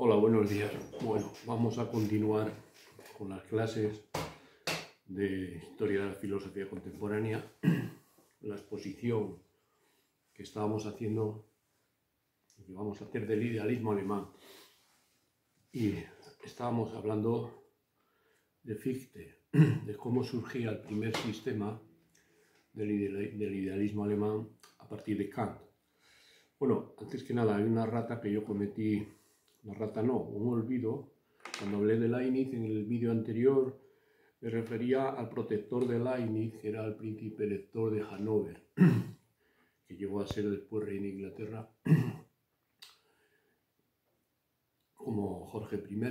Hola, buenos días. Bueno, vamos a continuar con las clases de Historia de la Filosofía Contemporánea, la exposición que estábamos haciendo, que vamos a hacer del idealismo alemán. Y estábamos hablando de Fichte, de cómo surgía el primer sistema del idealismo alemán a partir de Kant. Bueno, antes que nada, hay una rata que yo cometí, una rata no, un olvido. Cuando hablé de Leibniz en el vídeo anterior, me refería al protector de Leibniz, que era el príncipe elector de Hannover, que llegó a ser después rey de Inglaterra, como Jorge I,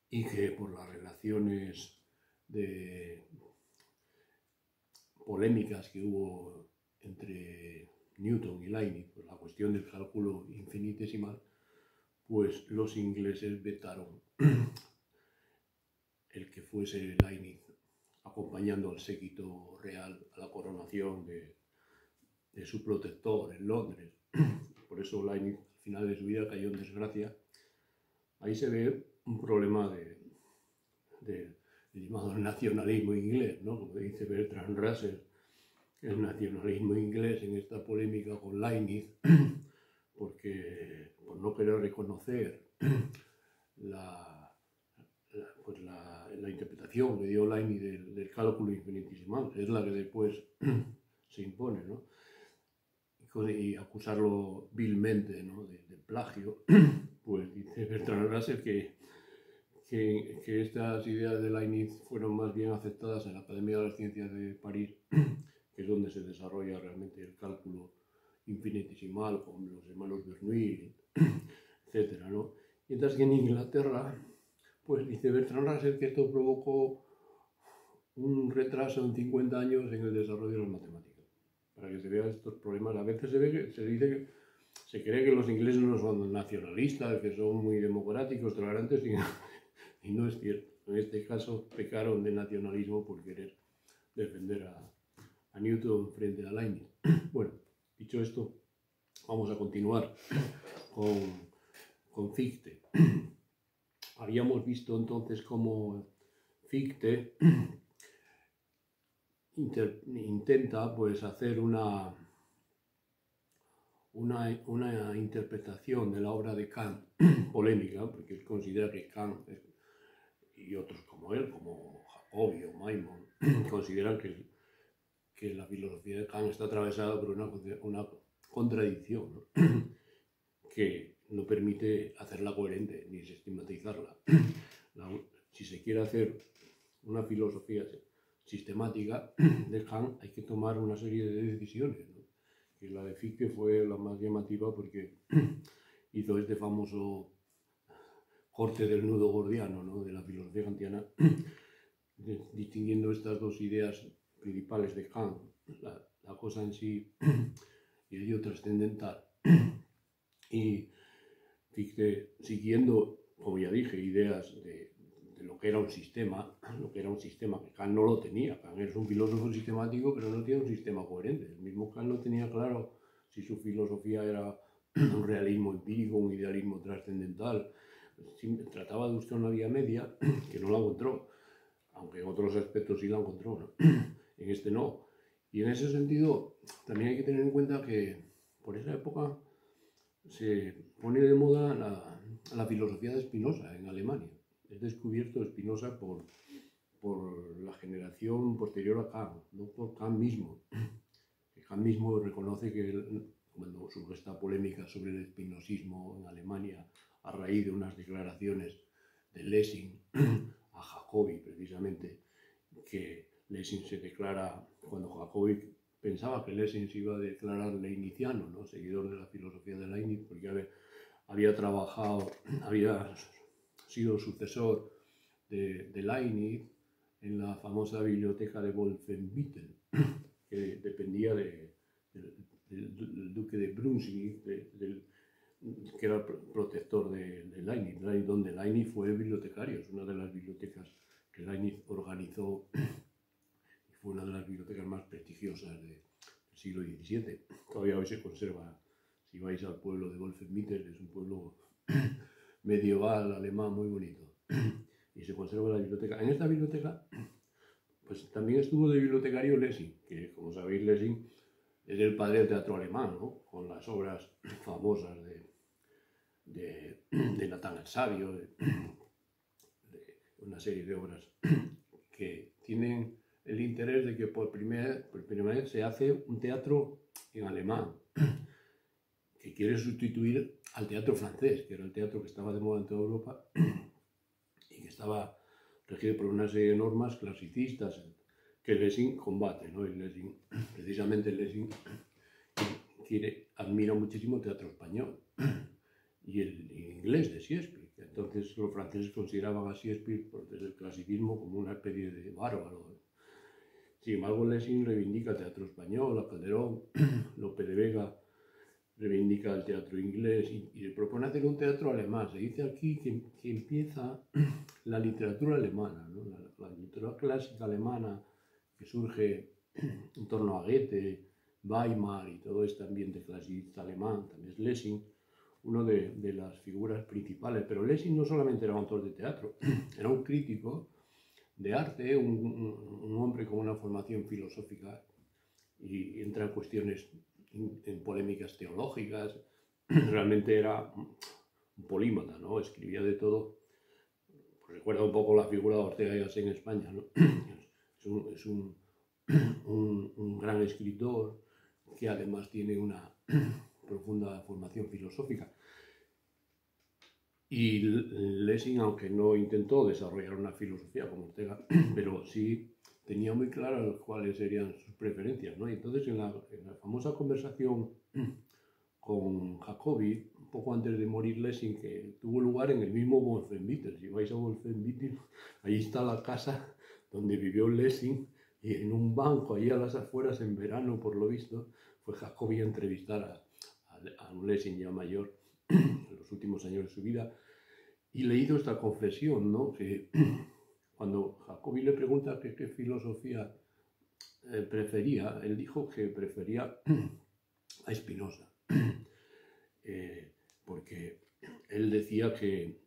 y que por las relaciones polémicas que hubo entre Newton y Leibniz, por la cuestión del cálculo infinitesimal, pues los ingleses vetaron el que fuese Leibniz acompañando al séquito real a la coronación de su protector en Londres. Por eso Leibniz al final de su vida cayó en desgracia. Ahí se ve un problema del llamado nacionalismo inglés, ¿no? Como dice Bertrand Russell, el nacionalismo inglés en esta polémica con Leibniz, porque por no querer reconocer la interpretación que dio Leibniz del cálculo infinitesimal, es la que después se impone, ¿no? Y acusarlo vilmente, ¿no? de plagio, pues dice Bertrand Russell que estas ideas de Leibniz fueron más bien aceptadas en la Academia de las Ciencias de París, que es donde se desarrolla realmente el cálculo infinitesimal con los hermanos Bernoulli, etc., ¿no? Mientras que en Inglaterra, pues dice Bertrand Russell que esto provocó un retraso en 50 años en el desarrollo de las matemáticas. Para que se vean estos problemas, a veces se dice que se cree que los ingleses no son nacionalistas, que son muy democráticos, tolerantes, y no es cierto. En este caso pecaron de nacionalismo por querer defender a Newton frente a Leibniz. Bueno, dicho esto, vamos a continuar con Fichte. Habíamos visto entonces cómo Fichte intenta pues hacer una interpretación de la obra de Kant polémica, porque él considera que Kant y otros como él, como Jacobi o Maimon, consideran que la filosofía de Kant está atravesada por una contradicción, ¿no? que no permite hacerla coherente ni sistematizarla. Si se quiere hacer una filosofía sistemática de Kant, hay que tomar una serie de decisiones, ¿no? Que la de Fichte fue la más llamativa porque hizo este famoso corte del nudo gordiano, ¿no? De la filosofía kantiana, distinguiendo estas dos ideas principales de Kant, la cosa en sí y el yo trascendental. Y Fichte, siguiendo, como ya dije, ideas de lo que era un sistema, que Kant no lo tenía. Kant es un filósofo sistemático, pero no tiene un sistema coherente. El mismo Kant no tenía claro si su filosofía era un realismo empírico, un idealismo trascendental. Trataba de buscar una vía media que no la encontró, aunque en otros aspectos sí la encontró, ¿no? En este no. Y en ese sentido también hay que tener en cuenta que por esa época se pone de moda la filosofía de Spinoza en Alemania. Es descubierto Spinoza por la generación posterior a Kant, no por Kant mismo. Kant mismo reconoce que cuando surge esta polémica sobre el espinosismo en Alemania a raíz de unas declaraciones de Lessing a Jacobi, precisamente, que Lessing se declara, cuando Jacobi pensaba que Lessing se iba a declarar leibniziano, ¿no? Seguidor de la filosofía de Leibniz, porque había sido sucesor de Leibniz en la famosa biblioteca de Wolfenbüttel, que dependía del duque de Brunswick, que era el protector de Leibniz, donde Leibniz fue bibliotecario. Es una de las bibliotecas que Leibniz organizó y fue una de las bibliotecas más prestigiosas del siglo XVII. Todavía hoy se conserva. Si vais al pueblo de Wolfenbüttel, es un pueblo medieval alemán muy bonito. Y se conserva en la biblioteca. En esta biblioteca, pues también estuvo de bibliotecario Lessing, que como sabéis Lessing es el padre del teatro alemán, ¿no? Con las obras famosas de Nathan el Sabio, de una serie de obras que tienen el interés de que por primera vez se hace un teatro en alemán, que quiere sustituir al teatro francés, que era el teatro que estaba de moda en toda Europa y que estaba regido por una serie de normas clasicistas que Lessing combate, ¿no? Y Lessing, precisamente Lessing admira muchísimo el teatro español y el inglés de Shakespeare. Entonces los franceses consideraban a Shakespeare desde el clasicismo como una especie de bárbaro. Sin embargo, Lessing reivindica el teatro español, a Calderón, Lope de Vega reivindica el teatro inglés y le propone hacer un teatro alemán. Se dice aquí que empieza la literatura alemana, ¿no? La literatura clásica alemana que surge en torno a Goethe, Weimar y todo este ambiente clasicista alemán. También es Lessing uno de las figuras principales, pero Lessing no solamente era un autor de teatro, era un crítico de arte, un hombre con una formación filosófica y entra en cuestiones, en polémicas teológicas. Realmente era un polímata, ¿no? Escribía de todo. Pues recuerda un poco la figura de Ortega y Gasset en España, ¿no? Es un gran escritor que además tiene una profunda formación filosófica. Y Lessing, aunque no intentó desarrollar una filosofía como Ortega, pero sí tenía muy claras cuáles serían sus preferencias, ¿no? Y entonces en la famosa conversación con Jacobi, un poco antes de morir Lessing, que tuvo lugar en el mismo Wolfenbüttel. Si vais a Wolfenbüttel, ahí está la casa donde vivió Lessing, y en un banco ahí a las afueras en verano, por lo visto, fue Jacobi a entrevistar a un Lessing ya mayor en los últimos años de su vida, y le hizo esta confesión, ¿no? Que cuando Jacobi le pregunta qué filosofía prefería, él dijo que prefería a Spinoza, porque él decía que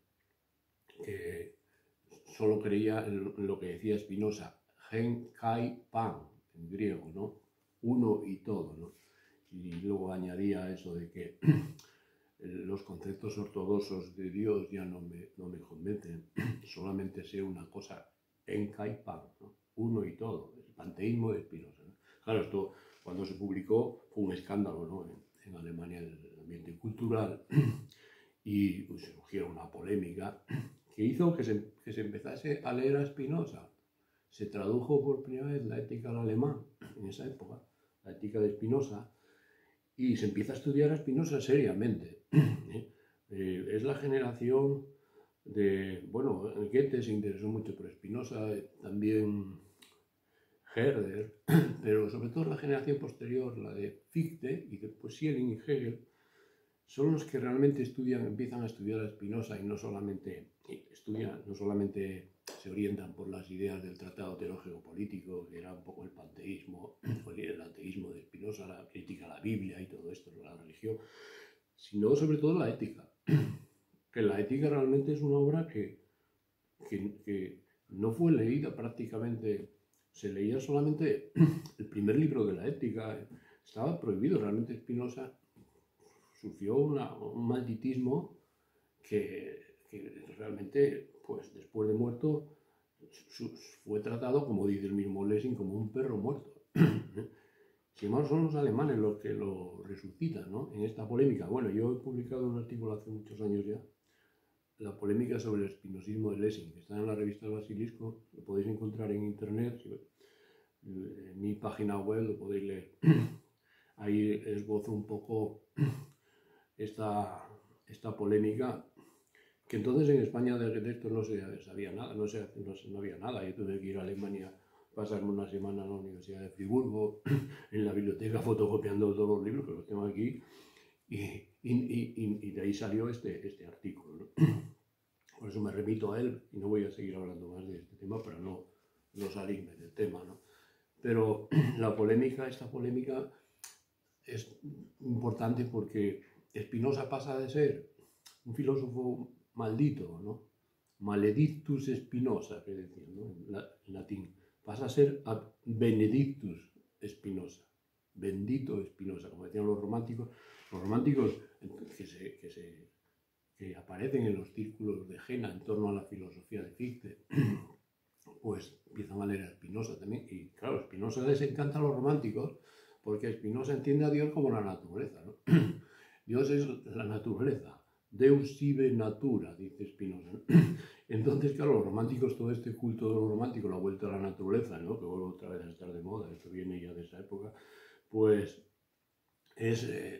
solo creía en lo que decía Spinoza, gen, kai, pan, en griego, ¿no? Uno y todo, ¿no? Y luego añadía eso de que los conceptos ortodoxos de Dios ya no me convencen, solamente sé una cosa, en kai, pan, ¿no? Uno y todo, el panteísmo de Spinoza, ¿no? Claro, esto cuando se publicó fue un escándalo, ¿no? En Alemania, en el ambiente cultural, y pues, surgió una polémica que hizo que se empezase a leer a Spinoza. Se tradujo por primera vez la ética al alemán en esa época, la ética de Spinoza, y se empieza a estudiar a Spinoza seriamente. Es la generación de, bueno, Goethe se interesó mucho por Spinoza, también Herder, pero sobre todo la generación posterior, la de Fichte y después Schelling y Hegel, son los que realmente empiezan a estudiar a Spinoza y no solamente se orientan por las ideas del Tratado Teológico Político, que era un poco el panteísmo, el ateísmo de Spinoza, la crítica a la Biblia y todo esto, la religión, sino sobre todo la ética. Que la ética realmente es una obra que no fue leída prácticamente, se leía solamente el primer libro de la ética, estaba prohibido. Realmente Spinoza sufrió un malditismo que realmente, pues después de muerto, fue tratado, como dice el mismo Lessing, como un perro muerto. Sin embargo, son los alemanes los que lo resucitan, ¿no? En esta polémica. Bueno, yo he publicado un artículo hace muchos años ya, la polémica sobre el espinosismo de Lessing, que está en la revista El Basilisco, lo podéis encontrar en internet, en mi página web lo podéis leer. Ahí esbozo un poco esta polémica, que entonces en España de esto no se sabía nada, no había nada. Yo tuve que ir a Alemania, pasarme una semana en la Universidad de Friburgo, en la biblioteca fotocopiando todos los libros, que los tengo aquí, y de ahí salió este artículo, ¿no? Por eso me remito a él y no voy a seguir hablando más de este tema para no salirme del tema, ¿no? Pero esta polémica es importante porque Spinoza pasa de ser un filósofo maldito, ¿no? Maledictus Spinoza, que decían, ¿no? En latín. Pasa a ser Benedictus Spinoza, bendito Spinoza, como decían los románticos que aparecen en los círculos de Jena en torno a la filosofía de Fichte, pues empiezan a leer a Spinoza también. Y claro, Spinoza les encanta a los románticos porque Spinoza entiende a Dios como la naturaleza, ¿no? Dios es la naturaleza. Deus sive natura, dice Spinoza, ¿no? Entonces, claro, los románticos, todo este culto de los románticos, la vuelta a la naturaleza, ¿no? Que vuelve otra vez a estar de moda, esto viene ya de esa época, pues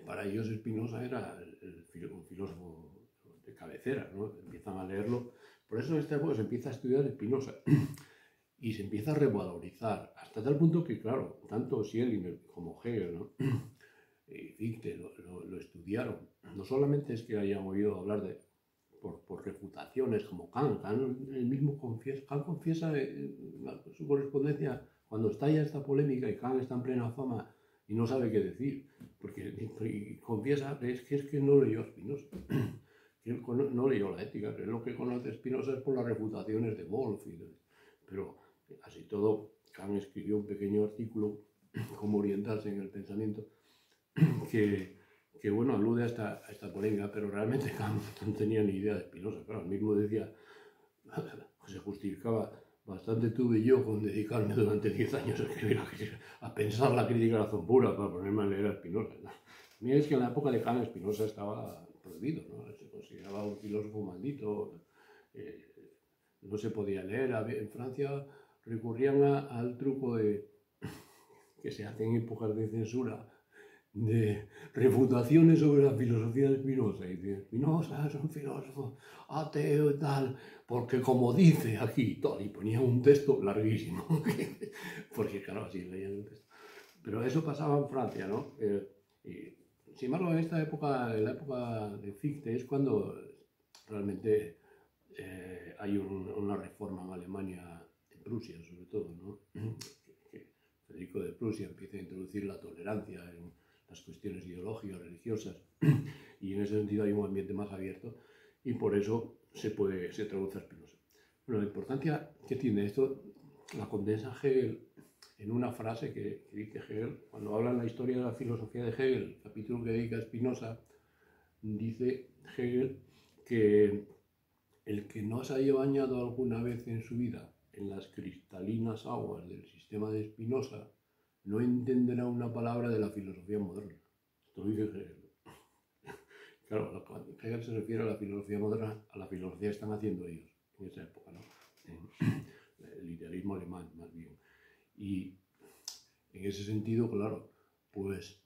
para ellos Spinoza era un filósofo de cabecera, ¿no? Empiezan a leerlo. Por eso en esta época se empieza a estudiar Spinoza y se empieza a revalorizar, hasta tal punto que, claro, tanto Schelling como Hegel, ¿no? Y Fichte lo estudiaron. No solamente es que hayan oído hablar por refutaciones como Kant. Kant confiesa en su correspondencia cuando estalla esta polémica y Kant está en plena fama y no sabe qué decir, porque confiesa que es que no leyó a Spinoza, que él no leyó la ética, que lo que conoce Spinoza es por las refutaciones de Wolff, pero así todo Kant escribió un pequeño artículo cómo orientarse en el pensamiento que bueno, alude a esta polémica, pero realmente Kant no tenía ni idea de Spinoza. Claro, él mismo decía, se justificaba, bastante tuve yo con dedicarme durante 10 años a escribir, a pensar la crítica de la razón pura para ponerme a leer a Spinoza, ¿no? Mira, es que en la época de Kant Spinoza estaba prohibido, ¿no? Se consideraba un filósofo maldito, no se podía leer. En Francia recurrían al truco que se hace en épocas de censura, de refutaciones sobre la filosofía de Spinoza. Y dice, Spinoza es un filósofo ateo y tal, porque como dice aquí, todo, y ponía un texto larguísimo, porque claro, así leían el texto. Pero eso pasaba en Francia, ¿no? Y, sin embargo, en la época de Fichte, es cuando realmente hay una reforma en Alemania, en Prusia sobre todo, ¿no? Que Federico de Prusia empieza a introducir la tolerancia en las cuestiones ideológicas, religiosas, y en ese sentido hay un ambiente más abierto, y por eso se traduce a Spinoza. Bueno, la importancia que tiene esto la condensa Hegel en una frase que dice Hegel, cuando habla en la historia de la filosofía de Hegel, el capítulo que dedica a Spinoza, dice Hegel que el que no se haya bañado alguna vez en su vida en las cristalinas aguas del sistema de Spinoza no entenderá una palabra de la filosofía moderna. Esto lo dice Hegel. Claro, cuando Hegel se refiere a la filosofía moderna, a la filosofía que están haciendo ellos en esa época, ¿no? El idealismo alemán, más bien. Y en ese sentido, claro, pues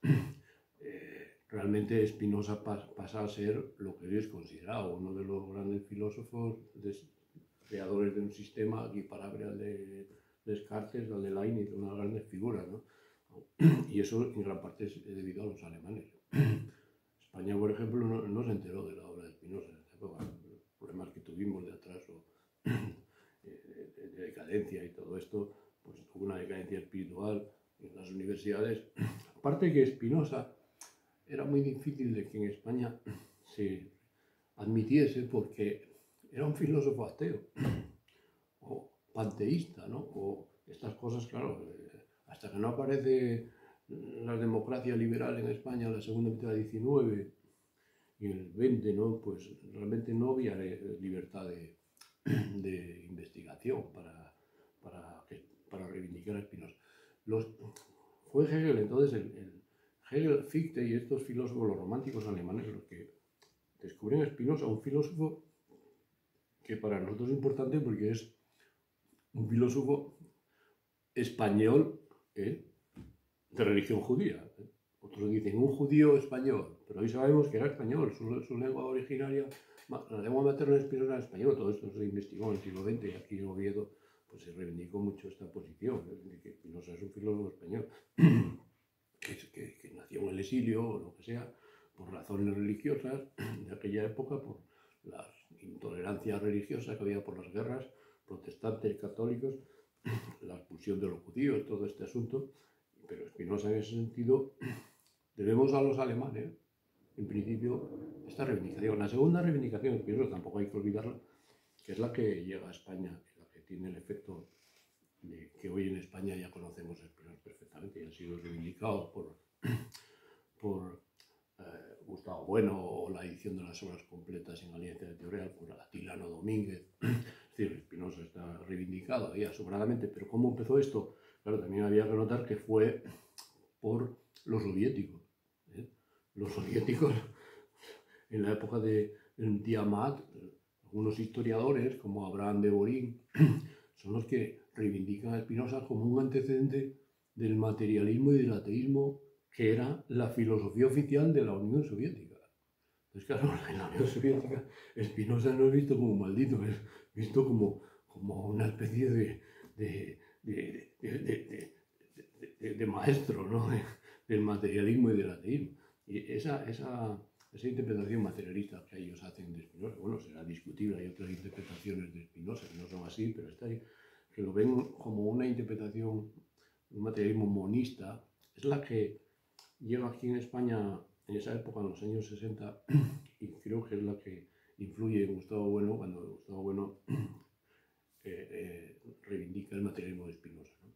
realmente Spinoza pasa a ser lo que hoy es considerado uno de los grandes filósofos creadores de un sistema equiparable al de Descartes, al de Leibniz, una de las grandes figuras, ¿no? Y eso en gran parte es debido a los alemanes. España, por ejemplo, no se enteró de la obra de Spinoza en esta época. Los problemas que tuvimos de atraso, de decadencia y todo esto, pues hubo una decadencia espiritual en las universidades. Aparte que Spinoza era muy difícil de que en España se admitiese porque era un filósofo ateo o panteísta, ¿no? O estas cosas, claro, hasta que no aparece la democracia liberal en España en la segunda mitad del XIX y en el XX, ¿no? Pues realmente no había libertad de investigación para reivindicar a Spinoza. Fue Hegel, entonces, Hegel, Fichte y estos filósofos, los románticos alemanes, los que descubren a Spinoza, un filósofo que para nosotros es importante porque es un filósofo español, de religión judía. Otros dicen un judío español, pero hoy sabemos que era español, su lengua originaria, la lengua materna de Spinoza era español. Todo esto se investigó en el siglo XX y aquí en Oviedo pues, se reivindicó mucho esta posición, de que Spinoza es un filósofo español, que nació en el exilio o lo que sea, por razones religiosas de aquella época, por la intolerancia religiosa que había por las guerras protestantes y católicos, la expulsión de los judíos, todo este asunto. Pero Spinoza en ese sentido debemos a los alemanes en principio, esta reivindicación. La segunda reivindicación, que eso tampoco hay que olvidarla, que es la que llega a España, la que tiene el efecto de que hoy en España ya conocemos el Spinoza perfectamente y ha sido reivindicado por Gustavo Bueno, o la edición de las obras completas en Alianza Editorial por Atilano Domínguez. Es decir, Spinoza está reivindicado ya sobradamente, pero ¿cómo empezó esto? Claro, también había que notar que fue por los soviéticos. Los soviéticos, en la época de Tiamat, algunos historiadores, como Abraham de Borín, son los que reivindican a Spinoza como un antecedente del materialismo y del ateísmo, que era la filosofía oficial de la Unión Soviética. Entonces, claro, en la Unión Soviética, Spinoza no es visto como maldito, es visto como una especie de maestro, ¿no? Del materialismo y del ateísmo. Y esa interpretación materialista que ellos hacen de Spinoza, bueno, será discutible, hay otras interpretaciones de Spinoza que no son así, pero está ahí, que lo ven como una interpretación, un materialismo monista, es la que llega aquí en España en esa época, en los años 60, y creo que es la que influye en Gustavo Bueno, cuando Gustavo Bueno reivindica el materialismo de Spinoza, ¿no?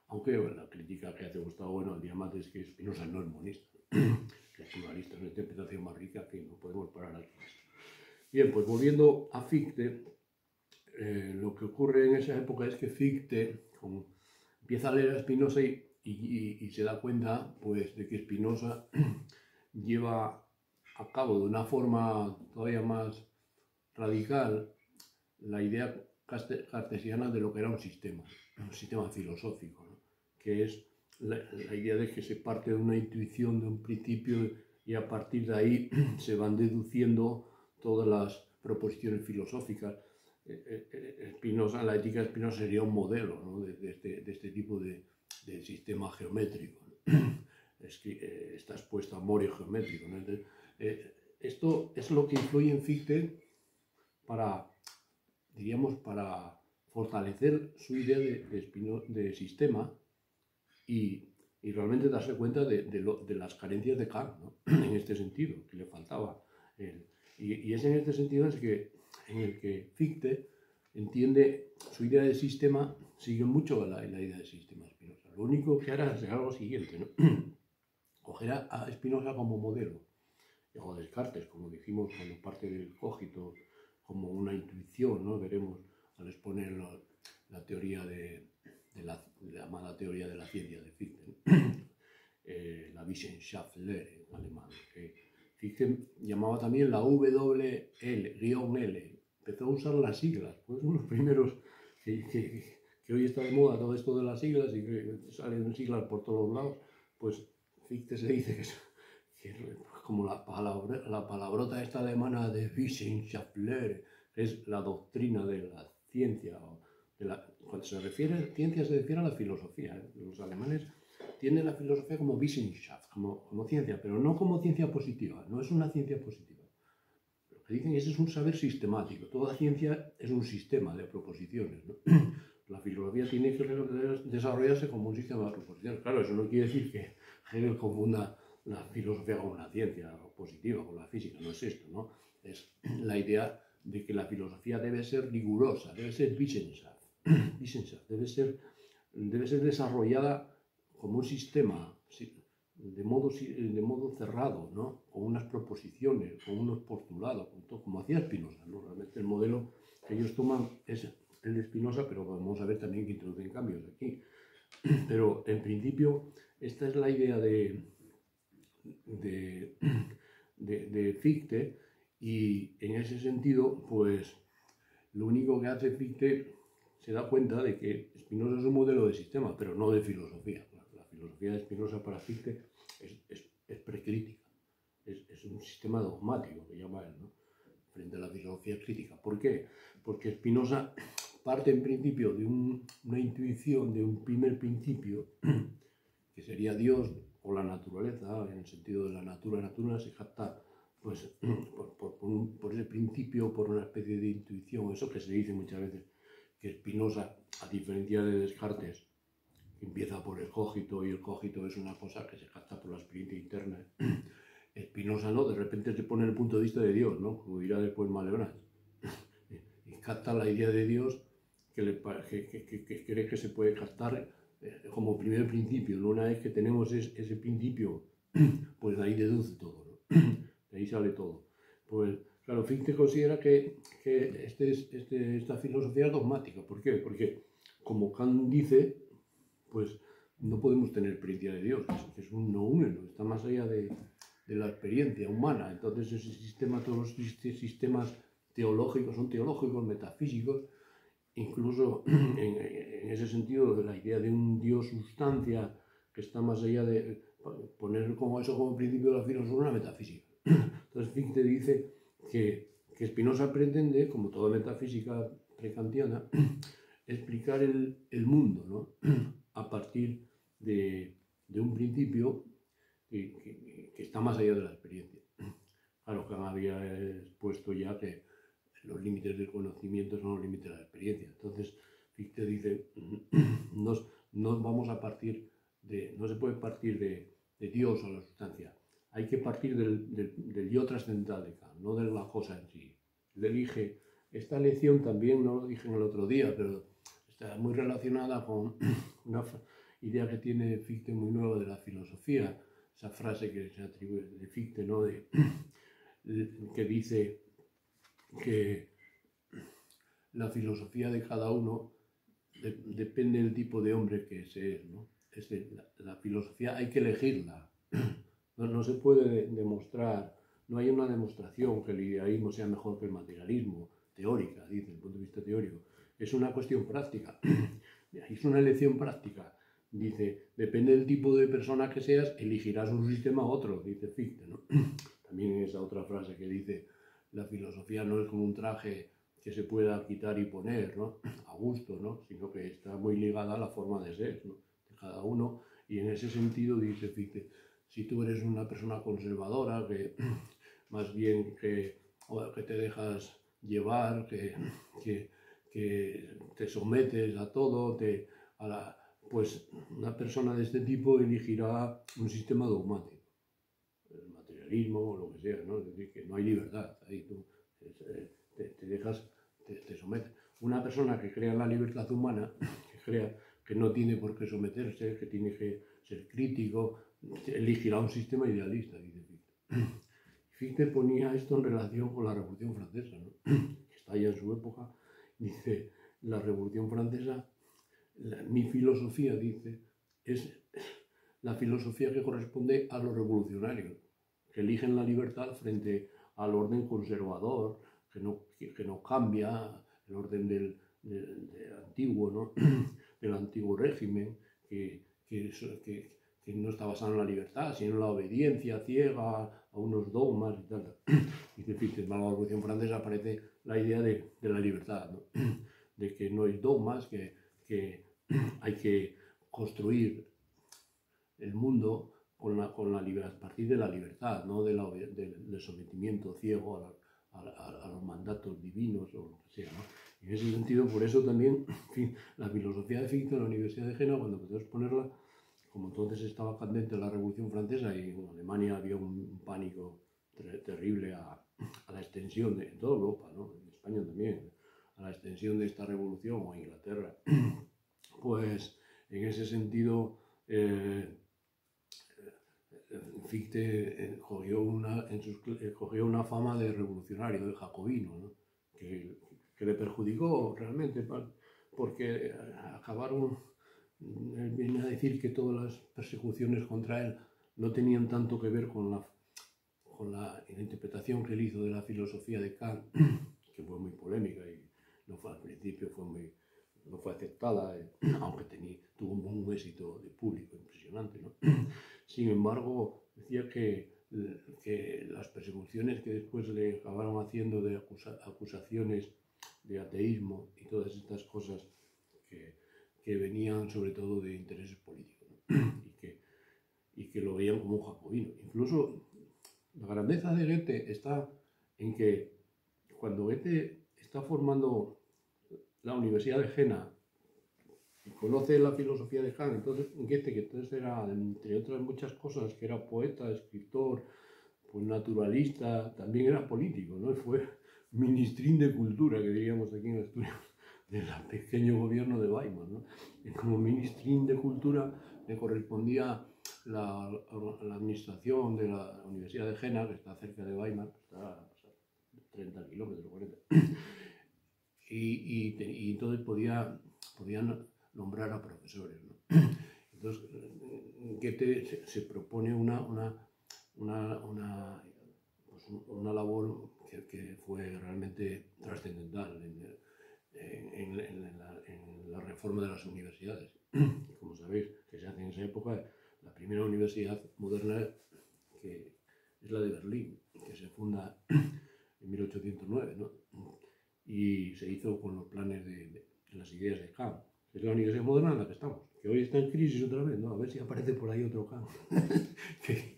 Aunque la crítica que hace Gustavo Bueno al Tiamat es que Spinoza no es monista, que es pluralista, es una interpretación más rica que no podemos parar aquí. Bien, pues volviendo a Fichte, lo que ocurre en esa época es que Fichte empieza a leer a Spinoza y se da cuenta, pues, de que Spinoza lleva a cabo de una forma todavía más radical la idea cartesiana de lo que era un sistema filosófico, ¿no? Que es la idea de que se parte de una intuición, de un principio, y a partir de ahí se van deduciendo todas las proposiciones filosóficas. Spinoza, la ética de Spinoza sería un modelo, ¿no? de este tipo de sistema geométrico, ¿no? Está expuesto a morio geométrico, ¿no? Entonces, esto es lo que influye en Fichte para fortalecer su idea de sistema y realmente darse cuenta de las carencias de Kant, ¿no? En este sentido, que le faltaba. Y es en este sentido en el que Fichte entiende su idea de sistema, sigue mucho la idea de sistema de Spinoza. Lo único que hará es lo siguiente, ¿no? Coger a Spinoza como modelo, o a Descartes, como dijimos cuando parte del cogito, como una intuición, ¿no? Veremos al exponer la teoría la llamada teoría de la ciencia de Fichte, la Wissenschaftslehre en alemán, que Fichte llamaba también la WL-L, empezó a usar las siglas, pues son los primeros que hoy está de moda todo esto de las siglas y que salen siglas por todos lados, pues Fichte se dice que es como la palabrota esta alemana de Wissenschaftslehre, que es la doctrina de la ciencia. Cuando se refiere a ciencia se refiere a la filosofía, ¿eh? Los alemanes tienen la filosofía como Wissenschaft, como ciencia, pero no como ciencia positiva, no es una ciencia positiva. Lo que dicen es que es un saber sistemático, toda ciencia es un sistema de proposiciones, ¿no? La filosofía tiene que desarrollarse como un sistema de proposiciones. Claro, eso no quiere decir que Hegel confunda la filosofía con una ciencia positiva, con la física, no es esto, ¿no? Es la idea de que la filosofía debe ser rigurosa, debe ser Wissenschaft, debe ser desarrollada como un sistema, de modo cerrado, ¿no? Con unas proposiciones, con unos postulados, como hacía Spinoza, ¿no? Realmente el modelo que ellos toman es el de Spinoza, pero vamos a ver también que introducen cambios aquí. Pero en principio esta es la idea de Fichte, y en ese sentido, pues lo único que hace Fichte, se da cuenta de que Spinoza es un modelo de sistema, pero no de filosofía. La filosofía de Spinoza para Fichte es precrítica, es un sistema dogmático, que llama él, ¿no? Frente a la filosofía crítica. ¿Por qué? Porque Spinoza parte en principio de una intuición, de un primer principio, que sería Dios o la naturaleza, en el sentido de la natura se capta, pues, por ese principio, por una especie de intuición, eso que se dice muchas veces, que Spinoza, a diferencia de Descartes, empieza por el cogito, y el cogito es una cosa que se capta por la experiencia interna. Spinoza no, de repente se pone el punto de vista de Dios, ¿no? Como dirá después Malebranche. Y capta la idea de Dios que cree que se puede captar como primer principio, ¿no? Una vez que tenemos ese principio, pues de ahí deduce todo, ¿no? De ahí sale todo. Pues claro, Fichte considera que esta filosofía es dogmática. ¿Por qué? Porque, como Kant dice, pues no podemos tener experiencia de Dios, es un no uno, está más allá de la experiencia humana. Entonces ese sistema, todos los sistemas teológicos son teológicos, metafísicos, incluso en ese sentido la idea de un Dios sustancia que está más allá de poner como eso como principio de la filosofía, una metafísica. Entonces Fichte dice que Spinoza pretende, como toda metafísica prekantiana, explicar el mundo, ¿no? A partir de un principio que está más allá de la experiencia. Claro, Kant había expuesto ya que los límites del conocimiento son los límites de la experiencia. Entonces, Fichte dice, no vamos a partir no se puede partir de Dios o la sustancia. Hay que partir del yo trascendental de Kant, no de la cosa en sí. Él elige esta lección también, no lo dije en el otro día, pero está muy relacionada con una idea que tiene Fichte muy nueva de la filosofía, esa frase que se atribuye de Fichte, ¿no? Que dice que la filosofía de cada uno depende del tipo de hombre que es él, ¿no? La filosofía hay que elegirla, no se puede demostrar, no hay una demostración que el idealismo sea mejor que el materialismo, teórica, dice, desde el punto de vista teórico. Es una cuestión práctica, es una elección práctica. Dice, depende del tipo de persona que seas, elegirás un sistema u otro, dice Fichte, ¿no? También esa otra frase que dice, la filosofía no es como un traje que se pueda quitar y poner, ¿no? A gusto, ¿no? Sino que está muy ligada a la forma de ser, ¿no? De cada uno. Y en ese sentido dice Fichte, si tú eres una persona conservadora, que más bien que te dejas llevar, que te sometes a todo, pues una persona de este tipo elegirá un sistema dogmático, el materialismo o lo que sea, ¿no? Es decir, que no hay libertad, ahí tú te dejas, te sometes. Una persona que crea en la libertad humana, que crea que no tiene por qué someterse, que tiene que ser crítico, elegirá un sistema idealista, dice Fichte. Fichte ponía esto en relación con la Revolución Francesa, ¿no? Que está ya en su época. Dice, la Revolución Francesa, mi filosofía, dice, es la filosofía que corresponde a los revolucionarios, que eligen la libertad frente al orden conservador, que no cambia, el orden del antiguo, ¿no? Del antiguo régimen, que no está basado en la libertad, sino en la obediencia ciega a unos dogmas y tal. Y dice, en la Revolución Francesa aparece la idea de la libertad, ¿no? De que no hay dogmas, que hay que construir el mundo con la libertad, a partir de la libertad, no del sometimiento ciego a los mandatos divinos o lo que sea, ¿no? Y en ese sentido, por eso también, en fin, la filosofía de Fichte en la Universidad de Jena, cuando empezó a exponerla, como entonces estaba candente la Revolución Francesa y en Alemania había un pánico terrible a la extensión de toda Europa, ¿no? En España también, a la extensión de esta revolución, o a Inglaterra, pues en ese sentido Fichte cogió una fama de revolucionario, de jacobino, ¿no? que le perjudicó realmente, porque acabaron, él viene a decir que todas las persecuciones contra él no tenían tanto que ver con la interpretación que él hizo de la filosofía de Kant, que fue muy polémica y al principio no fue aceptada, aunque tuvo un éxito de público impresionante, ¿no? Sin embargo, decía que las persecuciones que después le acabaron haciendo de acusaciones de ateísmo y todas estas cosas que venían sobre todo de intereses políticos, ¿no? y que lo veían como un jacobino. Incluso la grandeza de Goethe está en que cuando Goethe está formando la Universidad de Jena y conoce la filosofía de Kant, entonces Goethe, que entonces era, entre otras muchas cosas, que era poeta, escritor, pues naturalista, también era político, ¿no? Fue ministrín de Cultura, que diríamos aquí en Asturias, del pequeño gobierno de Weimar, ¿no? Y como ministrín de Cultura le correspondía la administración de la Universidad de Jena, que está cerca de Weimar, está a 30 kilómetros, 40. Y entonces podían nombrar a profesores, ¿no? Entonces, Goethe se propone una labor que fue realmente trascendental en la reforma de las universidades. Como sabéis, que se hace en esa época, la primera universidad moderna que es la de Berlín, que se funda en 1809, ¿no? Y se hizo con los planes de las ideas de Kant. Es la universidad moderna en la que estamos, que hoy está en crisis otra vez, ¿no? A ver si aparece por ahí otro Kant que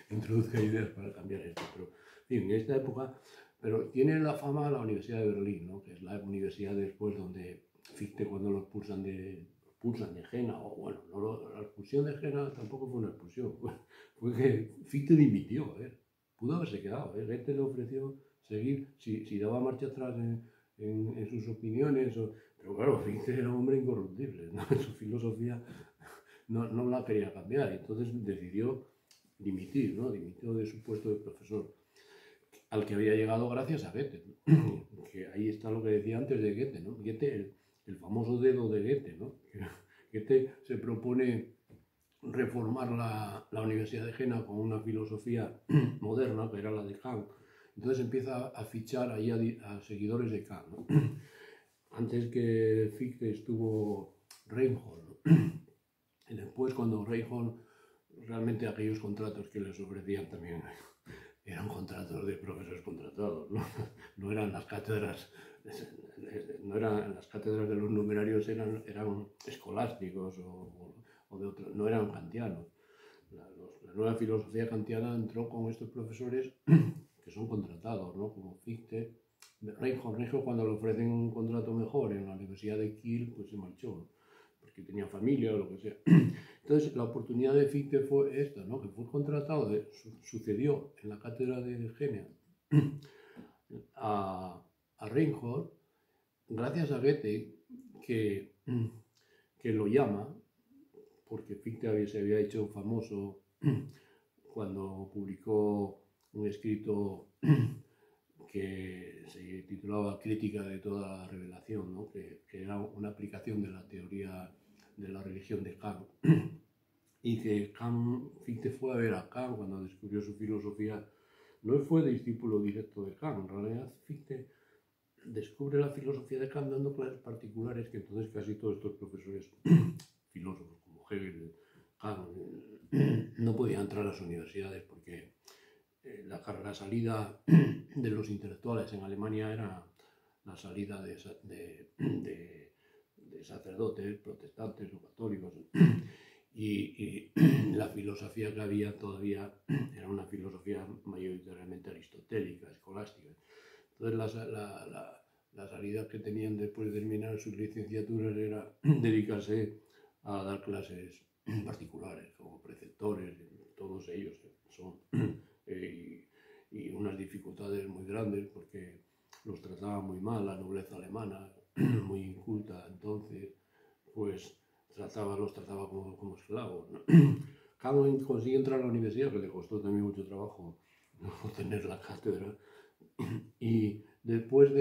introduzca ideas para cambiar esto. Pero, en fin, en esta época, pero tiene la fama la Universidad de Berlín, ¿no? Que es la universidad después donde Fichte, cuando lo expulsan de Jena, o bueno, no, la expulsión de Jena tampoco fue una expulsión, fue que Fichte dimitió, pudo haberse quedado, Goethe le ofreció seguir, si daba marcha atrás en sus opiniones, pero claro, Fichte era un hombre incorruptible, ¿no? Su filosofía no la quería cambiar, entonces decidió dimitir, ¿no? Dimitió de su puesto de profesor, al que había llegado gracias a Goethe, ¿no? Que ahí está lo que decía antes de Goethe, ¿no? Goethe, el famoso dedo de Goethe, ¿no? Goethe se propone reformar la Universidad de Jena con una filosofía moderna, que era la de Kant. Entonces empieza a fichar ahí a seguidores de Kant, ¿no? Antes que Fichte estuvo Reinhold, ¿no? Y después, cuando Reinhold, realmente aquellos contratos que les ofrecían también eran contratos de profesores contratados, ¿no? No eran las cátedras, de los numerarios, eran escolásticos o de otros, no eran kantianos. La nueva filosofía kantiana entró con estos profesores que son contratados, ¿no? Como Fichte. Reinhold, cuando le ofrecen un contrato mejor en la Universidad de Kiel, pues se marchó, ¿no? Porque tenía familia o lo que sea. Entonces, la oportunidad de Fichte fue esta, ¿no? Que fue contratado, sucedió en la cátedra de Jena a Reinhold, gracias a Goethe, que lo llama, porque Fichte se había hecho famoso cuando publicó un escrito que se titulaba Crítica de toda la revelación, ¿no? que era una aplicación de la teoría de la religión de Kant. Y que Fichte fue a ver a Kant cuando descubrió su filosofía. No fue discípulo directo de Kant, en realidad Fichte descubre la filosofía de Kant dando clases particulares, que entonces casi todos estos profesores filósofos como Hegel, Kant, no podían entrar a las universidades porque la salida de los intelectuales en Alemania era la salida de sacerdotes, protestantes o católicos, y la filosofía que había todavía era una filosofía mayoritariamente aristotélica, escolástica. Entonces la salida que tenían después de terminar sus licenciaturas era dedicarse a dar clases particulares, como preceptores, todos ellos son, y unas dificultades muy grandes porque los trataba muy mal la nobleza alemana, muy inculta, entonces pues los trataba como esclavos, ¿no? Kant consiguió entrar a la universidad, que le costó también mucho trabajo obtener la cátedra, y después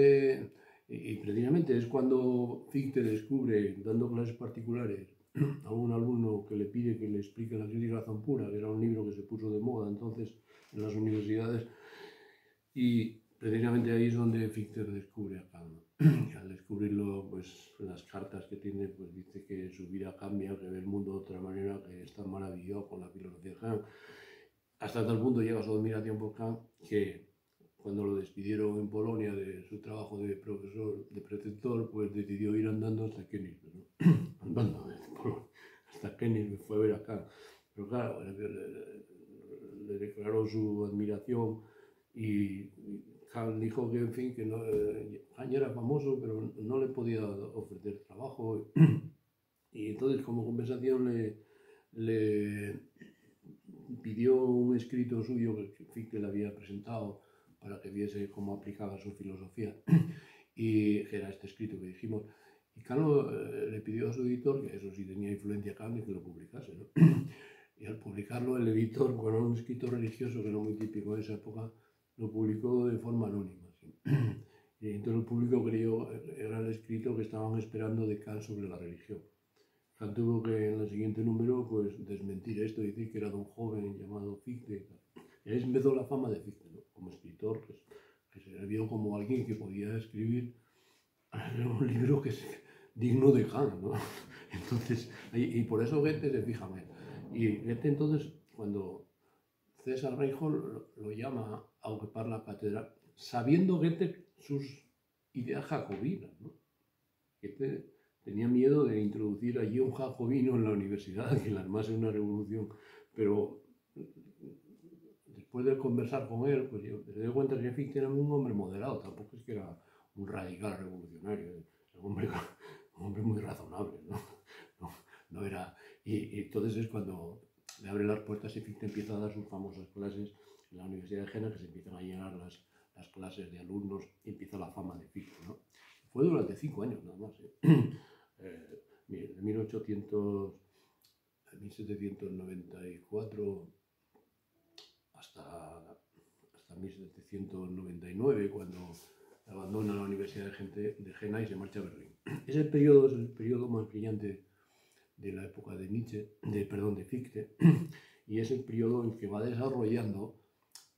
y precisamente es cuando Fichte descubre, dando clases particulares, a un alumno que le pide que le explique la crítica de la razón pura, que era un libro que se puso de moda entonces en las universidades, y precisamente ahí es donde Fichte descubre a Kant. Al descubrirlo, pues las cartas que tiene, pues dice que su vida cambia, que ve el mundo de otra manera, que está maravillado con la filosofía de Kant. Hasta tal punto llega su admiración por Kant que cuando lo despidieron en Polonia de su trabajo de profesor, de preceptor, pues decidió ir andando hasta Königsberg, ¿no? Andando hasta Königsberg, fue a ver a Kant. Pero claro, le declaró su admiración y Kant dijo que, en fin, que no, Kant era famoso, pero no le podía ofrecer trabajo. Y entonces, como compensación, le pidió un escrito suyo que Fichte le había presentado para que viese cómo aplicaba su filosofía, y que era este escrito que dijimos. Y Kant le pidió a su editor, que eso sí tenía influencia Kant, que lo publicase, ¿no? Y al publicarlo, el editor, bueno, un escrito religioso que era muy típico de esa época, lo publicó de forma anónima. ¿Sí? Y entonces el público creyó era el escrito que estaban esperando de Kant sobre la religión. Kant tuvo que en el siguiente número pues desmentir esto y decir que era de un joven llamado Fichte. Y ahí empezó la fama de Fichte, ¿no? Como escritor, que se vio como alguien que podía escribir un libro que es digno de Kant, ¿no? Entonces, y por eso Goethe se fija en él. Y Goethe entonces, cuando César Reinhold lo llama a ocupar la cátedra, sabiendo Goethe sus ideas jacobinas, ¿no? Goethe tenía miedo de introducir allí un jacobino en la universidad, que le armase una revolución, pero después de conversar con él, pues yo me doy cuenta que Fichte era un hombre moderado, tampoco es que era un radical revolucionario, era un hombre muy razonable, ¿no? No era, y entonces es cuando le abre las puertas y Fichte empieza a dar sus famosas clases en la Universidad de Jena, que se empiezan a llenar las clases de alumnos y empieza la fama de Fichte, ¿no? Fue durante 5 años nada más, de 1794 hasta 1799, cuando abandona la Universidad de Jena y se marcha a Berlín. Ese periodo es el periodo más brillante de la época de de Fichte, y es el periodo en que va desarrollando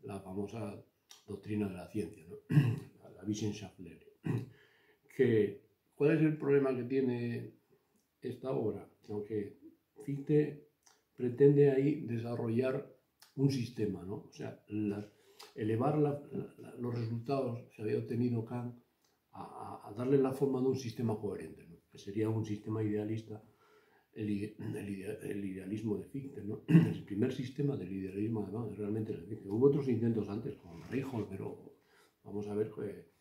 la famosa doctrina de la ciencia, ¿no? La Wissenschaftslehre. ¿Cuál es el problema que tiene esta obra? Aunque Fichte pretende ahí desarrollar un sistema, ¿no? O sea, elevar los resultados que había obtenido Kant a darle la forma de un sistema coherente, ¿no? Que sería un sistema idealista, el idealismo de Fichte, ¿no? El primer sistema del idealismo, además, realmente de Fichte. Hubo otros intentos antes con Reinhold, pero vamos a ver que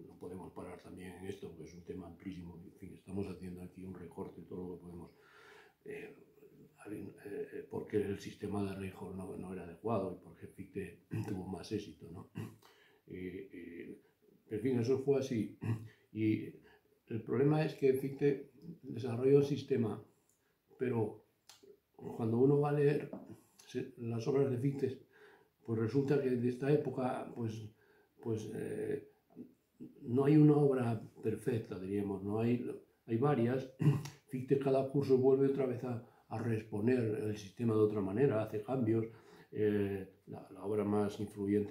no podemos parar también en esto, porque es un tema amplísimo. En fin, estamos haciendo aquí un recorte de todo lo que podemos. Porque el sistema de Reinhold no era adecuado y porque Fichte tuvo más éxito, ¿no? En fin, eso fue así. Y el problema es que Fichte desarrolló el sistema, pero cuando uno va a leer las obras de Fichte, pues resulta que de esta época, no hay una obra perfecta, diríamos, no hay varias. Fichte cada curso vuelve otra vez a reexponer el sistema de otra manera, hace cambios. La obra más influyente